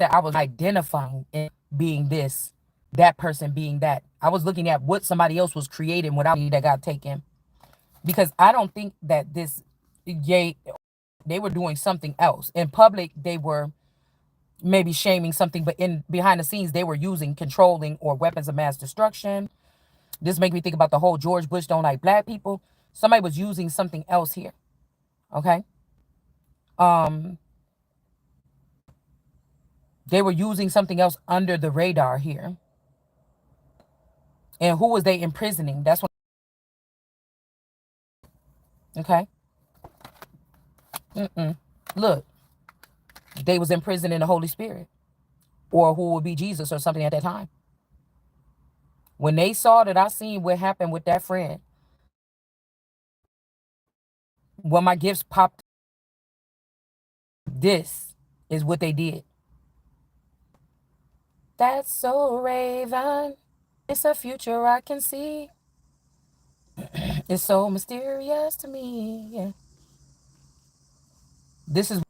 that I was identifying and being this, that person being that. I was looking at what somebody else was creating without me that got taken. Because I don't think that this, yay, they were doing something else. In public, they were maybe shaming something, but in behind the scenes, they were using controlling or weapons of mass destruction. This make me think about the whole George Bush don't like black people. Somebody was using something else here. Okay. Um, they were using something else under the radar here. And who was they imprisoning? That's what. Okay. Look, they was imprisoned in the Holy Spirit, or who would be Jesus or something at that time. When they saw that, I seen what happened with that friend. When my gifts popped, this is what they did. That's so Raven. It's a future I can see. It's so mysterious to me. Yeah. This is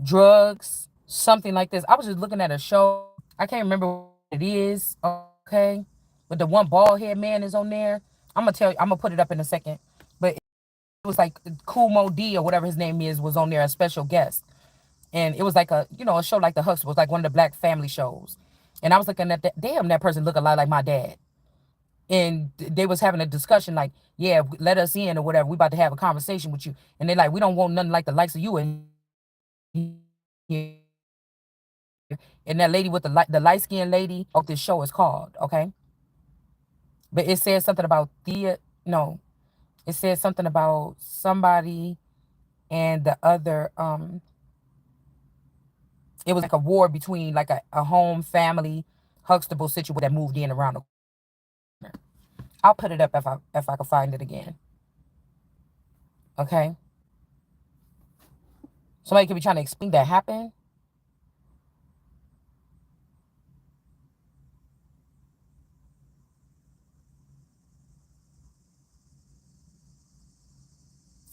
drugs, something like this. I was just looking at a show. I can't remember what it is. Okay. But the one bald head man is on there. I'm gonna tell you, I'm gonna put it up in a second. But it was like Kumo D or whatever his name is was on there, a special guest. And it was like a show like the Huxtables, like one of the black family shows. And I was looking at that, damn, that person look a lot like my dad. And they was having a discussion like, yeah, let us in or whatever. We about to have a conversation with you. And they're like, we don't want nothing like the likes of you in here. And that lady with the light skinned lady of this show is called, okay? But it says something about no, it says something about somebody and the other, it was like a war between like a home family Huxtable situation that moved in around the corner. I'll put it up if I can find it again. Okay. Somebody could be trying to explain that happened.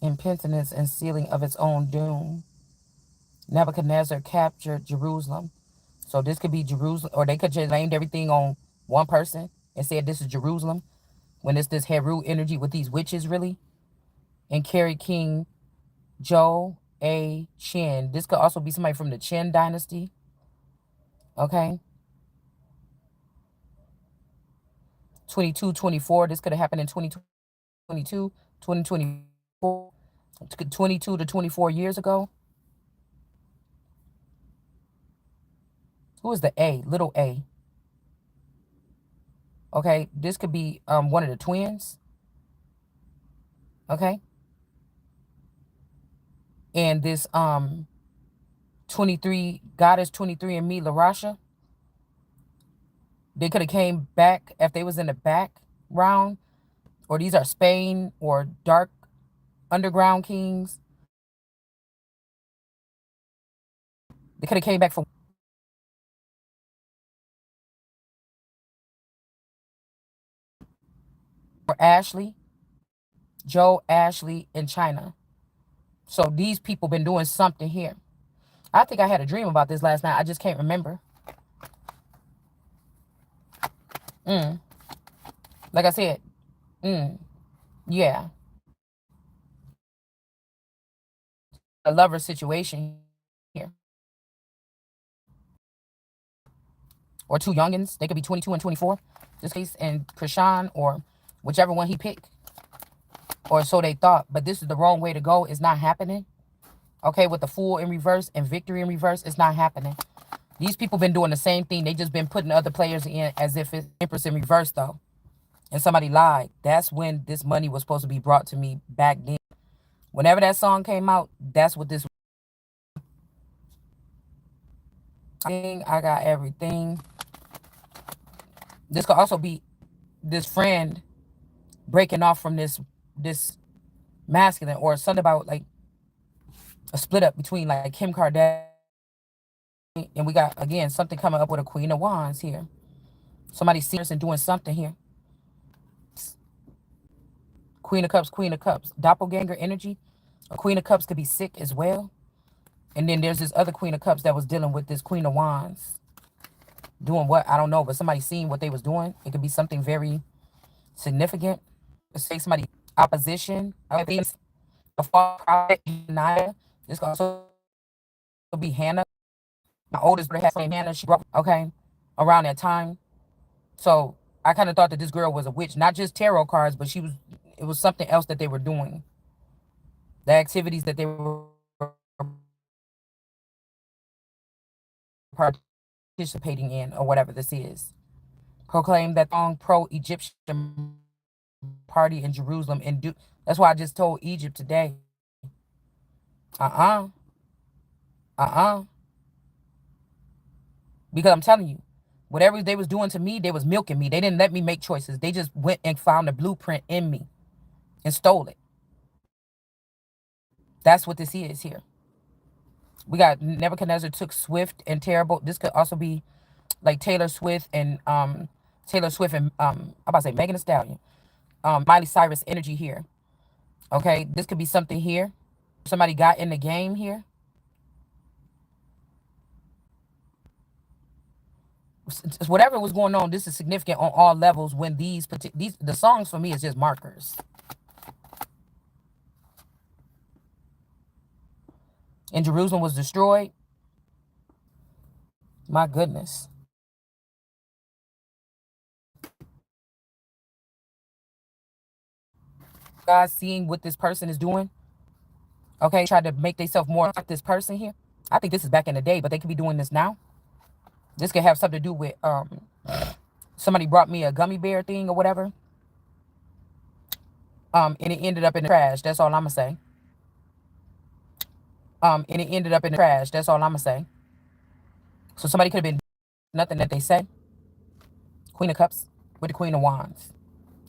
Impotence and sealing of its own doom. Nebuchadnezzar captured Jerusalem. So this could be Jerusalem, or they could just named everything on one person and said this is Jerusalem, when it's this Heru energy with these witches, really. And carried King Jo A. Chin. This could also be somebody from the Chin dynasty. Okay. 22, 24. This could have happened in 2022, 2024, 22 to 24 years ago. Who is the A? Little A. Okay. This could be one of the twins. Okay. And this 23 goddess 23 and me, Larasha. They could have came back if they was in the background, or these are Spain or dark underground kings. They could have came back for Ashley, Joe, Ashley, and China. So these people been doing something here. I think I had a dream about this last night. I just can't remember. Like I said, yeah, a lover situation here, or two youngins. They could be 22 and 24. This case, and Krishan, or whichever one he picked, or so they thought. But this is the wrong way to go. It's not happening. Okay, with the Fool in reverse and Victory in reverse, it's not happening. These people been doing the same thing. They just been putting other players in as if it's Empress in reverse, though. And somebody lied. That's when this money was supposed to be brought to me back then. Whenever that song came out, that's what this. I got everything. This could also be this friend breaking off from this masculine, or something about like a split up between like Kim Kardashian, and we got again something coming up with a Queen of Wands here. Somebody serious and doing something here. Queen of Cups, Queen of Cups. Doppelganger energy. A Queen of Cups could be sick as well. And then there's this other Queen of Cups that was dealing with this Queen of Wands. Doing what? I don't know. But somebody seeing what they was doing. It could be something very significant. Let's say somebody opposition. I think a false prophet, Naya. This could also be Hannah. My oldest brother had named Hannah. She broke, okay, around that time. So I kind of thought that this girl was a witch. Not just tarot cards, but it was something else that they were doing. The activities that they were participating in, or whatever this is. Proclaim that strong pro-Egyptian party in Jerusalem and do. That's why I just told Egypt today. Uh-uh. Uh-uh. Because I'm telling you, whatever they was doing to me, they was milking me. They didn't let me make choices. They just went and found a blueprint in me and stole it. That's what this is here. We got Nebuchadnezzar took swift and terrible. This could also be like Taylor Swift and I'm about to say Megan Thee Stallion. Miley Cyrus energy here. Okay, this could be something here. Somebody got in the game here. Whatever was going on, this is significant on all levels. When the songs for me is just markers. And Jerusalem was destroyed. My goodness. God seeing what this person is doing. Okay, try to make themselves more like this person here. I think this is back in the day, but they could be doing this now. This could have something to do with somebody brought me a gummy bear thing or whatever. And it ended up in the trash. That's all I'm gonna say. And it ended up in the trash. That's all I'm gonna say. So somebody could have been nothing that they say. Queen of Cups with the Queen of Wands.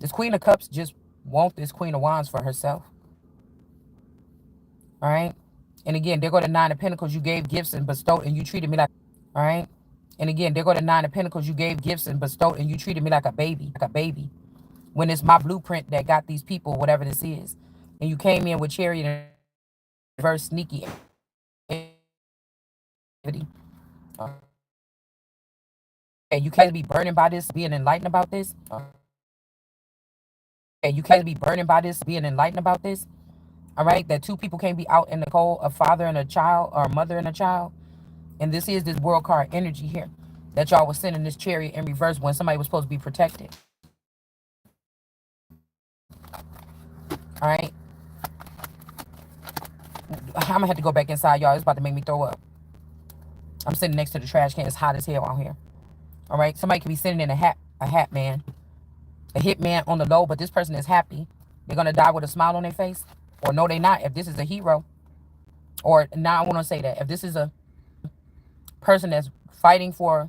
This Queen of Cups just want this Queen of Wands for herself. All right. And again, there go the Nine of Pentacles. You gave gifts and bestowed, and you treated me like. All right. And again, there go the Nine of Pentacles. You gave gifts and bestowed, and you treated me like a baby, When it's my blueprint that got these people, whatever this is, and you came in with Chariot and reverse sneaky. Okay, you can't be burdened by this, being enlightened about this. Okay, you can't be burdened by this, being enlightened about this. All right, that two people can't be out in the cold, a father and a child, or a mother and a child. And this is this world card energy here that y'all was sending this Chariot in reverse when somebody was supposed to be protected. All right. I'm gonna have to go back inside, y'all. It's about to make me throw up. I'm sitting next to the trash can. It's hot as hell out here. All right. Somebody could be sitting in a hat man, a hitman on the low, but this person is happy. They're gonna die with a smile on their face, or no, they not. If this is a hero, or now I want to say that if this is a person that's fighting for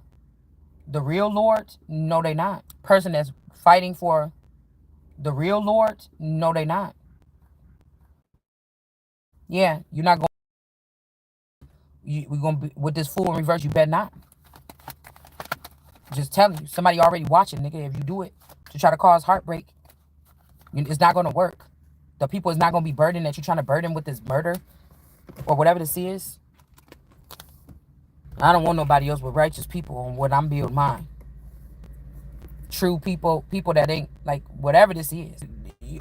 the real Lord, no, they not. Person that's fighting for the real Lord, no, they not. Yeah, you're not going. We're gonna be with this fool in reverse. You better not. Just telling you, somebody already watching, nigga. If you do it to try to cause heartbreak, it's not gonna work. The people is not gonna be burdened that you're trying to burden with this murder or whatever this is. I don't want nobody else but righteous people on what I'm building mine. True people that ain't like whatever this is.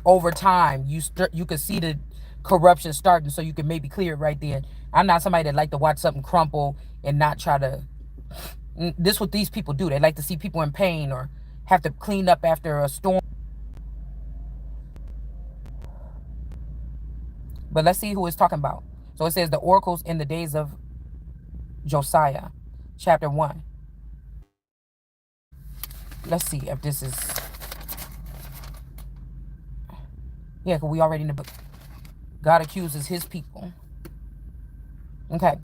Over time, you can see the corruption starting, so you can maybe clear it right there. I'm not somebody that like to watch something crumple and not try to. This what these people do. They like to see people in pain or have to clean up after a storm. But let's see who it's talking about. So it says the oracles in the days of Josiah, chapter 1. Let's see if this is. Yeah, because we already in the book. God accuses his people. Okay.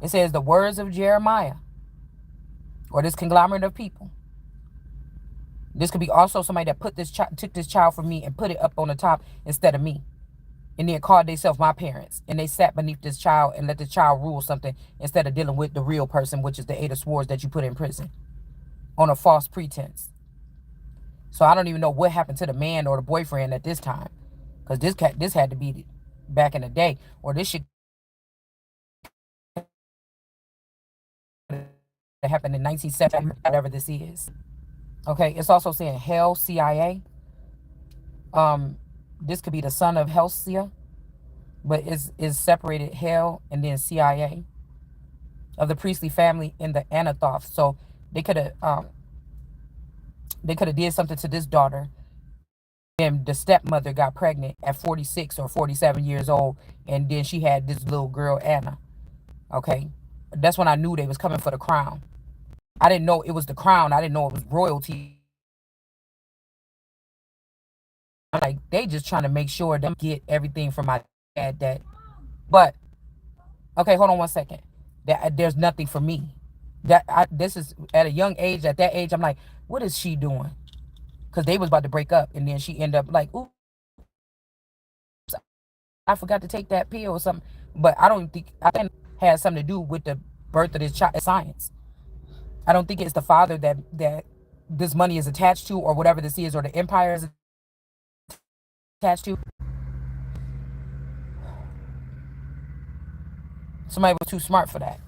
It says the words of Jeremiah, or this conglomerate of people. This could be also somebody that took this child from me and put it up on the top instead of me. And then called themselves my parents. And they sat beneath this child and let the child rule something instead of dealing with the real person, which is the 8 of swords that you put in prison on a false pretense. So I don't even know what happened to the man or the boyfriend at this time. because this had to be back in the day, or this shit that happened in 1970, whatever this is. Okay, it's also saying Hell CIA. This could be the son of Helsia, but is separated Hell and then CIA of the priestly family in the Anathoth. So they could have they could have did something to this daughter. And the stepmother got pregnant at 46 or 47 years old, and then she had this little girl Anna. Okay, that's when I knew they was coming for the crown. I didn't know it was the crown. I didn't know it was royalty. Like they just trying to make sure they get everything from my dad. But okay, hold on 1 second. There's nothing for me. This is at a young age. At that age, I'm like, what is she doing? Because they was about to break up, and then she ended up like, ooh, I forgot to take that pill or something. But I think it has something to do with the birth of this child. Science. I don't think it's the father that this money is attached to, or whatever this is, or the empire is attached to. Somebody was too smart for that.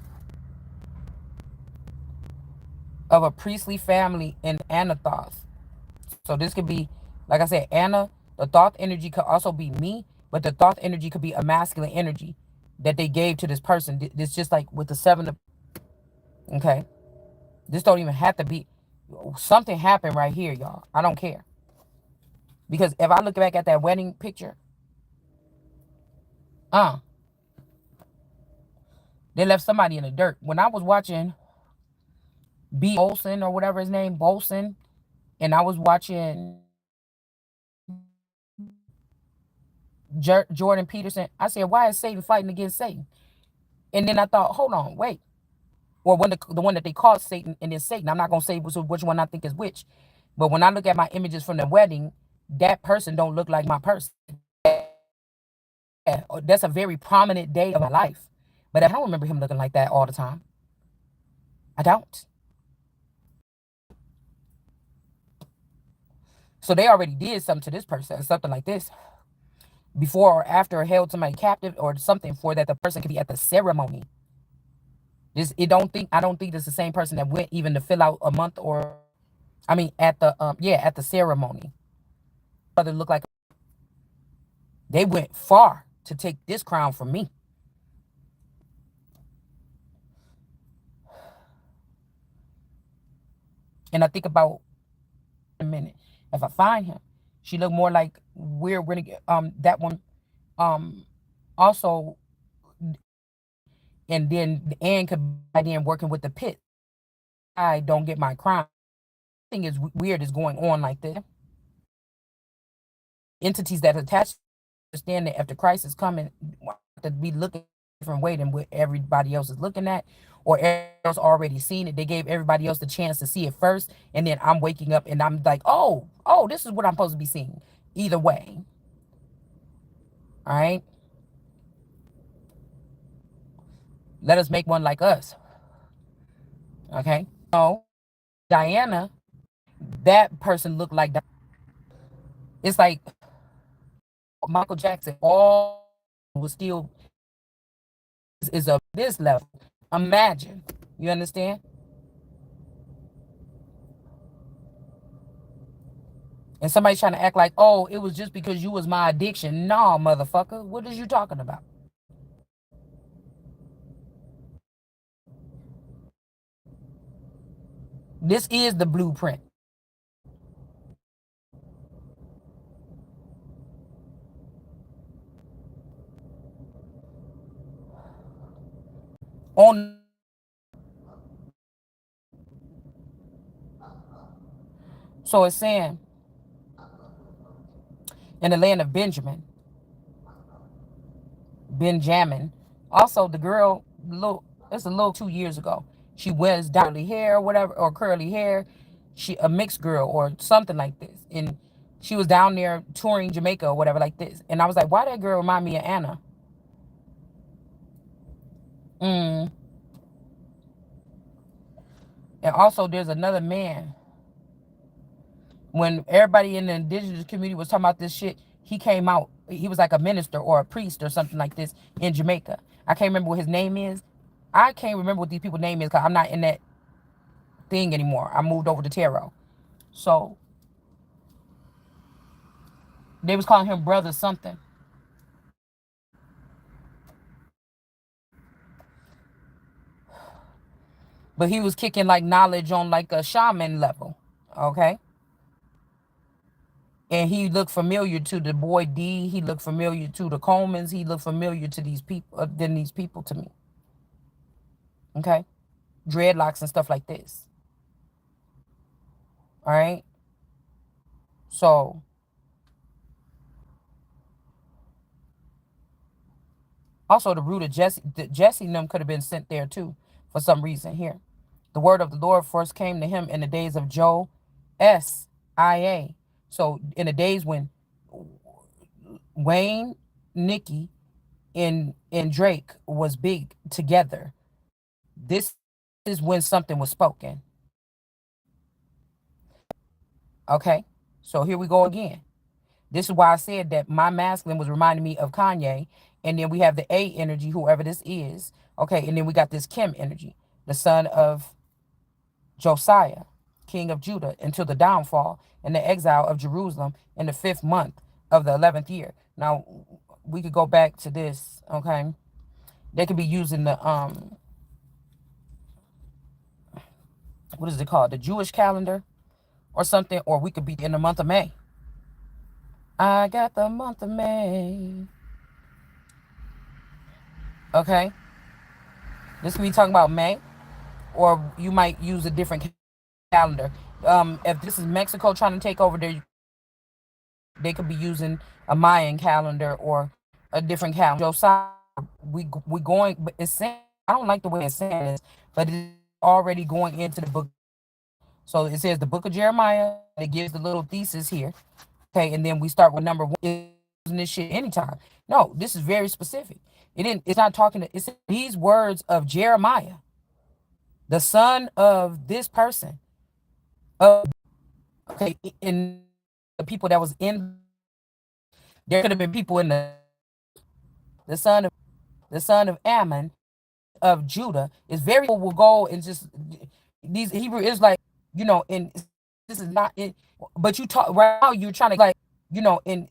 Of a priestly family in Anathoth. So this could be, like I said, Anna. The Thoth energy could also be me, but the Thoth energy could be a masculine energy that they gave to this person. It's just like with the seven of, okay. This don't even have to be. Something happened right here, y'all. I don't care. Because if I look back at that wedding picture, uh, they left somebody in the dirt. When I was watching B. Olsen or whatever his name, Bolson, and I was watching Jordan Peterson, I said, why is Satan fighting against Satan? And then I thought, hold on, wait. Or when the one that they called Satan, and then Satan, I'm not going to say which one I think is which. But when I look at my images from the wedding, that person don't look like my person. Yeah, that's a very prominent day of my life. But I don't remember him looking like that all the time. I don't. So they already did something to this person, something like this, before or after held somebody captive or something for that the person could be at the ceremony. I don't think it's the same person that went even to fill out a month or I mean at the at the ceremony. Brother looked like they went far to take this crown from me. And I think about a minute. If I find him, she looked more like we're renegade. That one, also, and then the end could be then working with the pit. I don't get my crown. Thing is weird is going on like this. Entities that attach understand that after Christ is coming, to be looking a different way than what everybody else is looking at, or everybody else already seen it. They gave everybody else the chance to see it first, and then I'm waking up and I'm like, oh, this is what I'm supposed to be seeing. Either way, all right. Let us make one like us, okay? No, Diana, that person looked like it's like Michael Jackson. All was still is of this level. Imagine, you understand? And somebody's trying to act like, oh, it was just because you was my addiction. No, motherfucker. What is you talking about? This is the blueprint. On so it's saying in the land of Benjamin. Also, the girl, it's a little 2 years ago. She wears curly hair, or whatever, or curly hair. She a mixed girl or something like this, and she was down there touring Jamaica or whatever like this. And I was like, why that girl remind me of Anna? Mm. And also, there's another man. When everybody in the indigenous community was talking about this shit, he came out he was like a minister or a priest or something like this in Jamaica. I can't remember what his name is. I can't remember what these people's name is because I'm not in that thing anymore. I moved over to tarot. So they was calling him brother something. But he was kicking like knowledge on like a shaman level. Okay. And he looked familiar to the boy D. He looked familiar to the Colemans. He looked familiar to these people than these people to me. Okay. Dreadlocks and stuff like this. All right. So also the root of Jesse and them could have been sent there too for some reason here. The word of the Lord first came to him in the days of Joe S.I.A. So in the days when Wayne, Nikki, and Drake was big together, this is when something was spoken. Okay? So here we go again. This is why I said that my masculine was reminding me of Kanye. And then we have the A energy, whoever this is. Okay, and then we got this Kim energy, the son of Josiah, king of Judah, until the downfall and the exile of Jerusalem in the 5th month of the 11th year. Now, we could go back to this, okay? They could be using the, what is it called? The Jewish calendar or something, or we could be in the month of May. I got the month of May. Okay? This could be talking about May, or you might use a different calendar. If this is Mexico trying to take over there, they could be using a Mayan calendar or a different calendar. Josiah, we going, but it's saying, I don't like the way it's saying this, but it's already going into the book. So it says the book of Jeremiah. It gives the little thesis here. Okay, and then we start with number 1. Using this shit anytime. No, this is very specific. It's not talking to. It's these words of Jeremiah, the son of this person. Okay, in the people that was in, there could have been people in the son of Ammon of Judah. Is very will go and just these Hebrew is like, and this is not it. But you talk right now, you're trying to like, and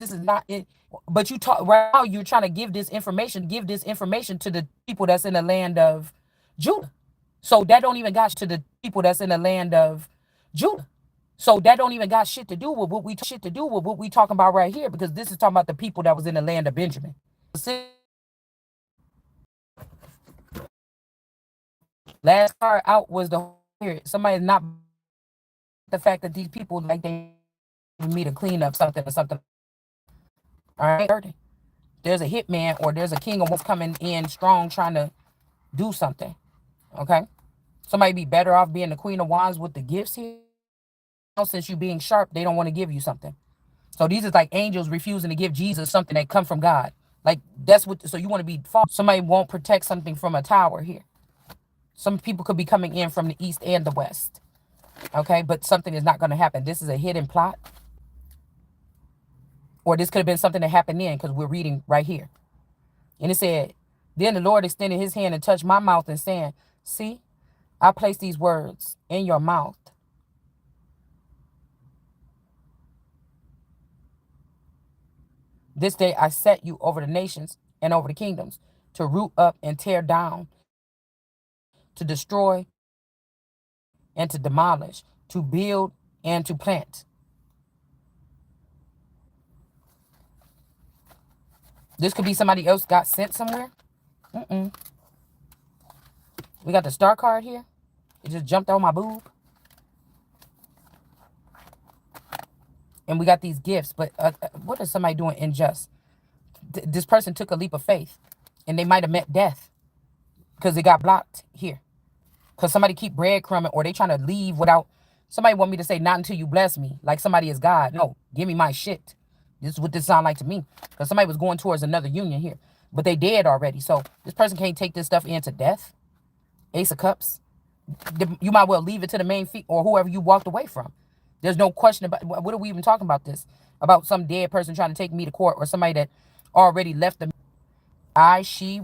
this is not it. But you talk right now, you're trying to give this information to the people that's in the land of Judah. So that don't even got to the people that's in the land of Judah. So that don't even got shit to do with what we talking about right here, because this is talking about the people that was in the land of Benjamin. Last part out was the here. Somebody's not the fact that these people like they need me to clean up something or something. All right. There's a hitman or there's a king of wolves coming in strong trying to do something. Okay. Somebody be better off being the queen of wands with the gifts here. Since you being sharp, they don't want to give you something. So these is like angels refusing to give Jesus something that come from God. Like that's what. So you want to be false. Somebody won't protect something from a tower here. Some people could be coming in from the east and the west. Okay, but something is not going to happen. This is a hidden plot. Or this could have been something that happened then, because we're reading right here. And it said, then the Lord extended his hand and touched my mouth and saying, see, I placed these words in your mouth. This day I set you over the nations and over the kingdoms, to root up and tear down, to destroy and to demolish, to build and to plant. This could be somebody else got sent somewhere. We got the star card here. It just jumped on my boob. And we got these gifts. But what is somebody doing unjust? This person took a leap of faith. And they might have met death. Because it got blocked here. Because somebody keep breadcrumbing, or they trying to leave without. Somebody want me to say, not until you bless me. Like somebody is God. No, give me my shit. This is what this sound like to me. Because somebody was going towards another union here. But they dead already. So this person can't take this stuff into death. Ace of Cups. You might well leave it to the main feet or whoever you walked away from. There's no question about what are we even talking about this. about some dead person trying to take me to court or somebody that already left the I, she,